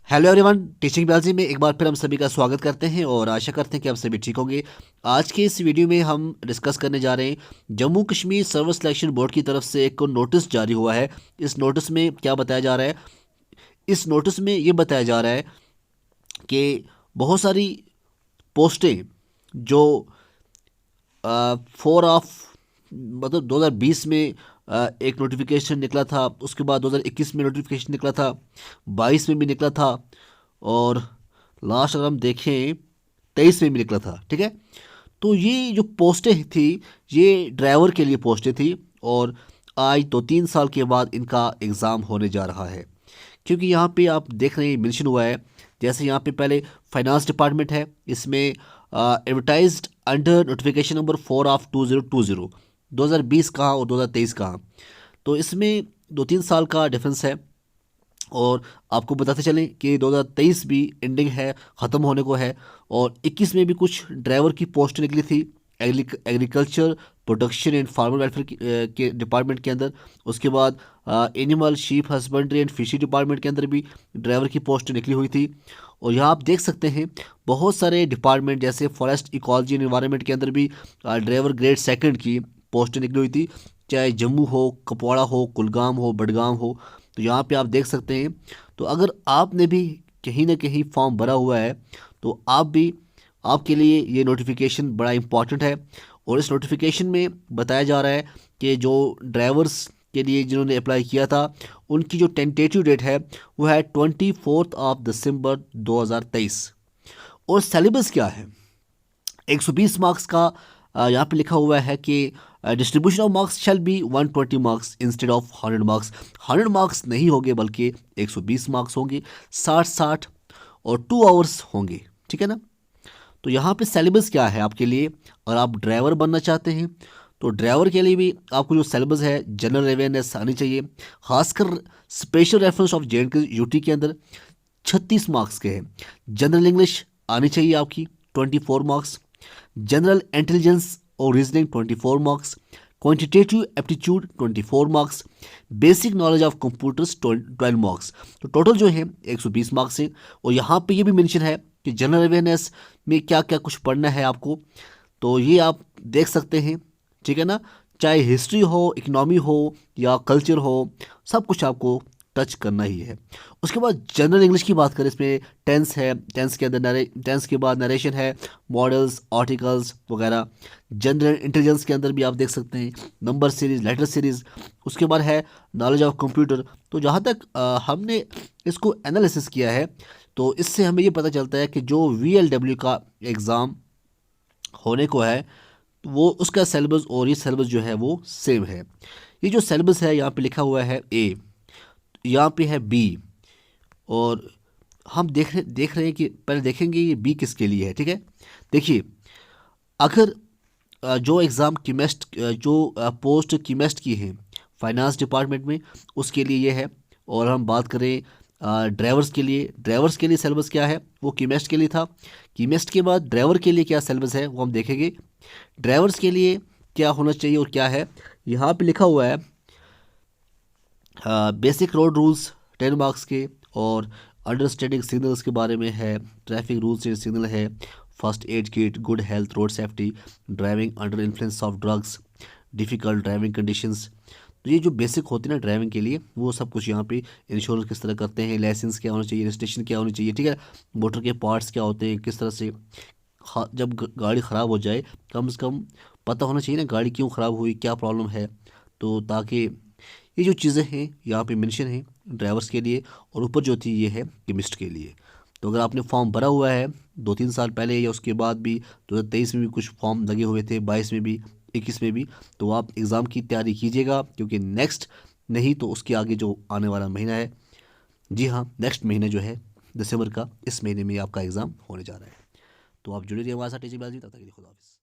Hello everyone, teaching biology में एक बार फिर हम सभी का स्वागत करते हैं और आशा करते हैं कि आप सभी ठीक होंगे। आज के इस वीडियो में हम डिस्कस करने जा रहे हैं Jammu Kashmir service selection board की तरफ से एक नोटिस जारी हुआ है। इस नोटिस में क्या बताया जा रहा है? इस नोटिस में ये बताया जा रहा है कि बहुत सारी पोस्टें जो 4 ऑफ मतलब 2020 में एक नोटिफिकेशन निकला था, उसके बाद 2021 में नोटिफिकेशन निकला था, 22 में भी निकला था और लास्ट अगर हम देखें 23 में भी निकला था। ठीक है, तो ये जो पोस्टें थी ये ड्राइवर के लिए पोस्टें थी और आज तो 3 साल के बाद इनका एग्ज़ाम होने जा रहा है। क्योंकि यहाँ पे आप देख रहे हैं मेंशन हुआ है, जैसे यहाँ पे पहले फाइनेंस डिपार्टमेंट है, इसमें advertised under notification number 4 of 2020, 2020 कहाँ और 2023 कहाँ। तो इसमें 2-3 साल का डिफरेंस है और आपको बताते चलें कि 2023 भी एंडिंग है, ख़त्म होने को है और 21 में भी कुछ ड्राइवर की पोस्ट निकली थी agriculture production and farmer welfare के डिपार्टमेंट के अंदर। उसके बाद animal sheep husbandry and fishery department के अंदर भी ड्राइवर की पोस्ट निकली हुई थी। और यहाँ आप देख सकते हैं बहुत सारे डिपार्टमेंट जैसे फॉरेस्ट इकोलॉजी एंड एनवायरनमेंट के अंदर भी ड्राइवर ग्रेड सेकंड की पोस्ट निकली हुई थी, चाहे जम्मू हो, कुपवाड़ा हो, कुलगाम हो, बडगाम हो। तो यहाँ पे आप देख सकते हैं। तो अगर आपने भी कहीं ना कहीं फॉर्म भरा हुआ है तो आपके लिए ये नोटिफिकेशन बड़ा इम्पॉर्टेंट है। और इस नोटिफिकेशन में बताया जा रहा है कि जो ड्राइवर्स के लिए जिन्होंने अप्लाई किया था उनकी जो टेंटेटिव डेट है वो है 24 दिसंबर 2023। और सिलेबस क्या है? 120 मार्क्स का यहाँ पे लिखा हुआ है कि distribution of marks shall be 120 marks instead of 100 marks. 100 marks नहीं होंगे बल्कि 120 मार्क्स होंगे, 60-60 और 2 आवर्स होंगे। ठीक है ना? तो यहाँ पे सिलेबस क्या है आपके लिए? अगर आप ड्राइवर बनना चाहते हैं तो ड्राइवर के लिए भी आपको जो सिलेबस है जनरल अवेयरनेस आनी चाहिए, खासकर special reference of J and के यूटी के अंदर 36 मार्क्स के हैं। जनरल इंग्लिश आनी चाहिए आपकी 24 मार्क्स, जनरल इंटेलिजेंस और reasoning 24 marks, quantitative aptitude 24 marks, basic knowledge of computers 12 marks. तो टोटल जो है 120 मार्क्स है। और यहाँ पे ये भी मेंशन है कि जनरल अवेयरनेस में क्या क्या कुछ पढ़ना है आपको, तो ये आप देख सकते हैं। ठीक है ना? चाहे हिस्ट्री हो, इकोनॉमी हो या कल्चर हो, सब कुछ आपको टच करना ही है। उसके बाद जनरल इंग्लिश की बात करें, इसमें टेंस है, टेंस के अंदर टेंस के बाद नरेशन है, मॉडल्स, आर्टिकल्स वगैरह। जनरल इंटेलिजेंस के अंदर भी आप देख सकते हैं नंबर सीरीज, लेटर सीरीज। उसके बाद है नॉलेज ऑफ कंप्यूटर। तो जहाँ तक हमने इसको एनालिसिस किया है तो इससे हमें ये पता चलता है कि जो VLW का एग्ज़ाम होने को है वो उसका सिलेबस और ये सिलेबस जो है वो सेम है। ये जो सिलेबस है यहाँ पे लिखा हुआ है A, यहाँ पे है B, और हम देख रहे हैं कि पहले देखेंगे ये B किसके लिए है। ठीक है, देखिए, अगर जो एग्ज़ाम जो पोस्ट कीमेस्ट की है फाइनेंस डिपार्टमेंट में, उसके लिए ये है। और हम बात करें ड्राइवर्स के लिए सिलेबस क्या है, वो कीमेस्ट के लिए था। कीमेस्ट के बाद ड्राइवर के लिए क्या सिलेबस है वो हम देखेंगे। ड्राइवर्स के लिए क्या होना चाहिए और क्या है, यहाँ पे लिखा हुआ है बेसिक रोड रूल्स 10 मार्क्स के, और अंडरस्टैंडिंग सिग्नल्स के बारे में है, ट्रैफिक रूल्स एंड सिग्नल है, first aid kit, good health, road safety, driving under influence of drugs, difficult driving conditions. तो ये जो बेसिक होती है ना ड्राइविंग के लिए, वो सब कुछ यहाँ पे इंश्योरेंस किस तरह करते हैं, लाइसेंस क्या होना चाहिए, रजिस्ट्रेशन क्या होनी चाहिए। ठीक है, मोटर के पार्ट्स क्या होते हैं, किस तरह से जब गाड़ी ख़राब हो जाए कम से कम पता होना चाहिए ना गाड़ी क्यों ख़राब हुई, क्या प्रॉब्लम है। तो ताकि ये जो चीज़ें हैं यहाँ पे मेंशन है ड्राइवर्स के लिए, और ऊपर जो थी ये है केमिस्ट के लिए। तो अगर आपने फॉर्म भरा हुआ है 2-3 साल पहले या उसके बाद भी, 2023 में भी कुछ फॉर्म लगे हुए थे, 22 में भी, 21 में भी, तो आप एग्ज़ाम की तैयारी कीजिएगा। क्योंकि नेक्स्ट नहीं तो उसके आगे जो आने वाला महीना है, जी हाँ, नेक्स्ट महीने जो है दिसंबर का, इस महीने में आपका एग्ज़ाम होने जा रहा है। तो आप जुड़े रहिए हमारे साथ टीचिंग बालाजी। तब तक के लिए खुदा हाफिज़।